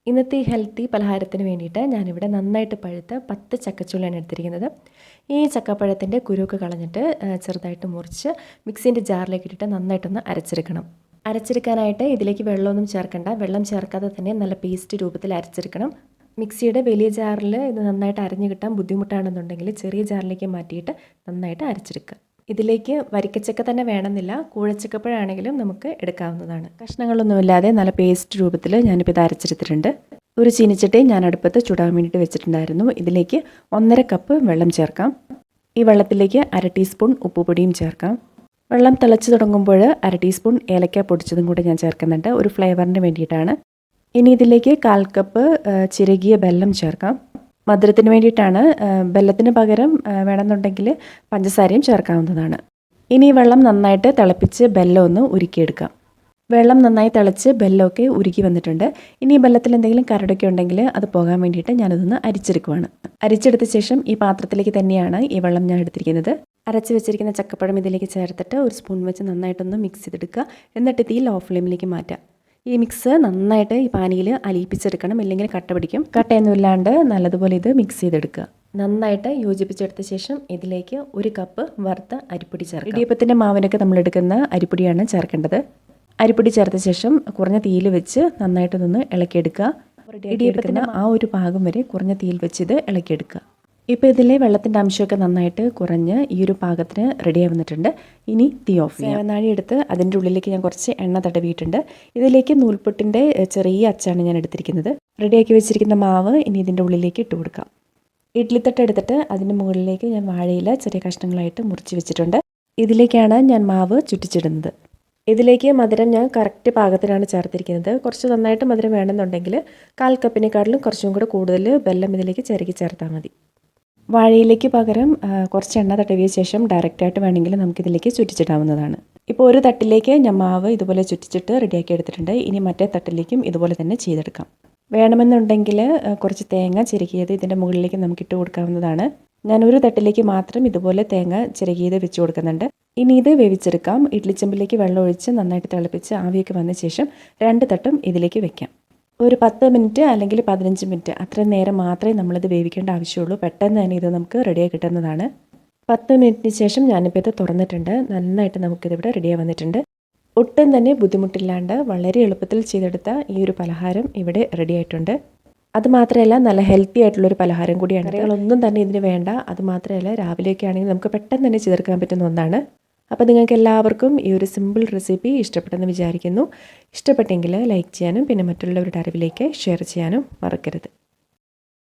ഇന്നത്തെ ഈ ഹെൽത്തി പലഹാരത്തിന് വേണ്ടിയിട്ട് ഞാനിവിടെ നന്നായിട്ട് പഴുത്ത 10 ചക്കച്ചുള്ളിയാണ് എടുത്തിരിക്കുന്നത്. ഈ ചക്കപ്പഴത്തിൻ്റെ കുരുവൊക്കെ കളഞ്ഞിട്ട് ചെറുതായിട്ട് മുറിച്ച് മിക്സിൻ്റെ ജാറിലേക്ക് ഇട്ടിട്ട് നന്നായിട്ടൊന്ന് അരച്ചെടുക്കണം. അരച്ചെടുക്കാനായിട്ട് ഇതിലേക്ക് വെള്ളമൊന്നും ചേർക്കണ്ട. വെള്ളം ചേർക്കാതെ തന്നെ നല്ല പേസ്റ്റ് രൂപത്തിൽ അരച്ചെടുക്കണം. മിക്സിയുടെ വലിയ ജാറിൽ ഇത് നന്നായിട്ട് അരഞ്ഞു കിട്ടാൻ ബുദ്ധിമുട്ടാണെന്നുണ്ടെങ്കിൽ ചെറിയ ജാറിലേക്ക് മാറ്റിയിട്ട് നന്നായിട്ട് അരച്ചെടുക്കുക. ഇതിലേക്ക് വരിക്കച്ചക്ക തന്നെ വേണമെന്നില്ല, കൂഴച്ചക്കപ്പഴാണെങ്കിലും നമുക്ക് എടുക്കാവുന്നതാണ്. കഷ്ണങ്ങളൊന്നുമില്ലാതെ നല്ല പേസ്റ്റ് രൂപത്തിൽ ഞാനിപ്പോൾ ഇത് അരച്ചെടുത്തിട്ടുണ്ട്. ഒരു ചീനിച്ചട്ടി ഞാൻ അടുപ്പത്ത് ചുടാൻ വേണ്ടിയിട്ട് വെച്ചിട്ടുണ്ടായിരുന്നു. ഇതിലേക്ക് 1.5 കപ്പ് വെള്ളം ചേർക്കാം. ഈ വെള്ളത്തിലേക്ക് 1/2 ടീസ്പൂൺ ഉപ്പുപൊടിയും ചേർക്കാം. വെള്ളം തിളച്ച് തുടങ്ങുമ്പോൾ 1/2 ടീസ്പൂൺ ഏലക്ക പൊടിച്ചതും കൂടെ ഞാൻ ചേർക്കുന്നുണ്ട്, ഒരു ഫ്ലേവറിന് വേണ്ടിയിട്ടാണ്. ഇനി ഇതിലേക്ക് 1/4 കപ്പ് ചിരകിയ വെല്ലം ചേർക്കാം. മധുരത്തിന് വേണ്ടിയിട്ടാണ്. വെല്ലത്തിന് പകരം വേണമെന്നുണ്ടെങ്കിൽ പഞ്ചസാരയും ചേർക്കാവുന്നതാണ്. ഇനി വെള്ളം നന്നായിട്ട് തിളപ്പിച്ച് ബെല്ലം ഒന്ന് ഉരുക്കിയെടുക്കാം. വെള്ളം നന്നായി തിളച്ച് ബെല്ലമൊക്കെ ഉരുക്കി വന്നിട്ടുണ്ട്. ഇനി ഈ ബെല്ലത്തിൽ എന്തെങ്കിലും കരടൊക്കെ ഉണ്ടെങ്കിൽ അത് പോകാൻ വേണ്ടിയിട്ട് ഞാനതൊന്ന് അരിച്ചെടുക്കുവാണ്. അരിച്ചെടുത്ത ശേഷം ഈ പാത്രത്തിലേക്ക് തന്നെയാണ് ഈ വെള്ളം ഞാൻ എടുത്തിരിക്കുന്നത്. അരച്ച് വെച്ചിരിക്കുന്ന ചക്കപ്പഴം ഇതിലേക്ക് ചേർത്തിട്ട് ഒരു സ്പൂൺ വെച്ച് നന്നായിട്ടൊന്ന് മിക്സ് ചെയ്തെടുക്കുക. എന്നിട്ട് തീ ലോ ഫ്ലെയിമിലേക്ക് മാറ്റാം. ഈ മിക്സ് നന്നായിട്ട് ഈ പാനിയിൽ അലിയിപ്പിച്ചെടുക്കണം, ഇല്ലെങ്കിൽ കട്ട പിടിക്കും. കട്ടയൊന്നുമില്ലാണ്ട് നല്ലതുപോലെ ഇത് മിക്സ് ചെയ്തെടുക്കുക. നന്നായിട്ട് യോജിപ്പിച്ചെടുത്ത ശേഷം ഇതിലേക്ക് 1 കപ്പ് വറുത്ത അരിപ്പൊടി ചേർക്കുക. ഇടിയപ്പത്തിൻ്റെ മാവിനൊക്കെ നമ്മൾ എടുക്കുന്ന അരിപ്പൊടിയാണ് ചേർക്കേണ്ടത്. അരിപ്പൊടി ചേർത്ത ശേഷം കുറഞ്ഞ തീയിൽ വെച്ച് നന്നായിട്ടൊന്ന് ഇളക്കിയെടുക്കുക. ഇടിയപ്പത്തിൻ്റെ ആ ഒരു ഭാഗം വരെ കുറഞ്ഞ തീയിൽ വെച്ച് ഇത് ഇളക്കിയെടുക്കുക. ഇപ്പോൾ ഇതിലെ വെള്ളത്തിൻ്റെ അംശമൊക്കെ നന്നായിട്ട് കുറഞ്ഞ് ഈ ഒരു പാകത്തിന് റെഡി ആവുന്നിട്ടുണ്ട്. ഇനി തീ ഓഫ് ചെയ്യാം. നാഴി എടുത്ത് അതിൻ്റെ ഉള്ളിലേക്ക് ഞാൻ കുറച്ച് എണ്ണ തടവിയിട്ടുണ്ട്. ഇതിലേക്ക് നൂൽപുട്ടിൻ്റെ ചെറിയ അച്ചാണ് ഞാൻ എടുത്തിരിക്കുന്നത്. റെഡിയാക്കി വെച്ചിരിക്കുന്ന മാവ് ഇനി ഇതിൻ്റെ ഉള്ളിലേക്ക് ഇട്ട് കൊടുക്കാം. ഇഡ്ലിത്തട്ട് എടുത്തിട്ട് അതിൻ്റെ മുകളിലേക്ക് ഞാൻ വാഴയില ചെറിയ കഷ്ണങ്ങളായിട്ട് മുറിച്ച് വെച്ചിട്ടുണ്ട്. ഇതിലേക്കാണ് ഞാൻ മാവ് ചുറ്റിച്ചിടുന്നത്. ഇതിലേക്ക് മധുരം ഞാൻ കറക്റ്റ് പാകത്തിനാണ് ചേർത്തിരിക്കുന്നത്. കുറച്ച് നന്നായിട്ട് മധുരം വേണമെന്നുണ്ടെങ്കിൽ 1/4 കപ്പിനെക്കാട്ടിലും കുറച്ചും കൂടെ കൂടുതൽ വെല്ലം ഇതിലേക്ക് ചിരകി ചേർത്താൽ മതി. വാഴയിലേക്ക് പകരം കുറച്ച് എണ്ണ തടവിയ ശേഷം ഡയറക്റ്റായിട്ട് വേണമെങ്കിൽ നമുക്കിതിലേക്ക് ചുറ്റിച്ചിടാവുന്നതാണ്. ഇപ്പോൾ ഒരു തട്ടിലേക്ക് ഞാൻ മാവ് ഇതുപോലെ ചുറ്റിച്ചിട്ട് റെഡിയാക്കി എടുത്തിട്ടുണ്ട്. ഇനി മറ്റേ തട്ടിലേക്കും ഇതുപോലെ തന്നെ ചെയ്തെടുക്കാം. വേണമെന്നുണ്ടെങ്കിൽ കുറച്ച് തേങ്ങ ചിരകിയത് ഇതിൻ്റെ മുകളിലേക്ക് നമുക്ക് ഇട്ട് കൊടുക്കാവുന്നതാണ്. ഞാൻ ഒരു തട്ടിലേക്ക് മാത്രം ഇതുപോലെ തേങ്ങ ചിരകിയത് വെച്ച് കൊടുക്കുന്നുണ്ട്. ഇനി ഇത് വേവിച്ചെടുക്കാം. ഇഡ്ലിച്ചെമ്പിലേക്ക് വെള്ളം ഒഴിച്ച് നന്നായിട്ട് തിളപ്പിച്ച് ആവിയൊക്കെ വന്ന ശേഷം 2 തട്ടും ഇതിലേക്ക് വെക്കാം. ഒരു 10 മിനിറ്റ് അല്ലെങ്കിൽ 15 മിനിറ്റ് അത്രയും നേരം മാത്രമേ നമ്മളിത് വേവിക്കേണ്ട ആവശ്യമുള്ളൂ. പെട്ടെന്ന് തന്നെ ഇത് നമുക്ക് റെഡിയായി കിട്ടുന്നതാണ്. 10 മിനിറ്റിന് ശേഷം ഞാനിപ്പോൾ ഇത് തുറന്നിട്ടുണ്ട്. നന്നായിട്ട് നമുക്കിതിവിടെ റെഡിയായി വന്നിട്ടുണ്ട്. ഒട്ടും തന്നെ ബുദ്ധിമുട്ടില്ലാണ്ട് വളരെ എളുപ്പത്തിൽ ചെയ്തെടുത്ത ഈ ഒരു പലഹാരം ഇവിടെ റെഡി ആയിട്ടുണ്ട്. അതുമാത്രമല്ല നല്ല ഹെൽത്തി ആയിട്ടുള്ളൊരു പലഹാരം കൂടിയാണ്. കറികളൊന്നും തന്നെ ഇതിന് വേണ്ട. അതുമാത്രമല്ല രാവിലെയൊക്കെ ആണെങ്കിൽ നമുക്ക് പെട്ടെന്ന് തന്നെ ചെയ്തെടുക്കാൻ പറ്റുന്ന ഒന്നാണ്. അപ്പോൾ നിങ്ങൾക്ക് എല്ലാവർക്കും ഈ ഒരു സിമ്പിൾ റെസിപ്പി ഇഷ്ടപ്പെട്ടെന്ന് വിചാരിക്കുന്നു. ഇഷ്ടപ്പെട്ടെങ്കിൽ ലൈക്ക് ചെയ്യാനും പിന്നെ മറ്റുള്ളവരുടെ അറിവിലേക്ക് ഷെയർ ചെയ്യാനും മറക്കരുത്.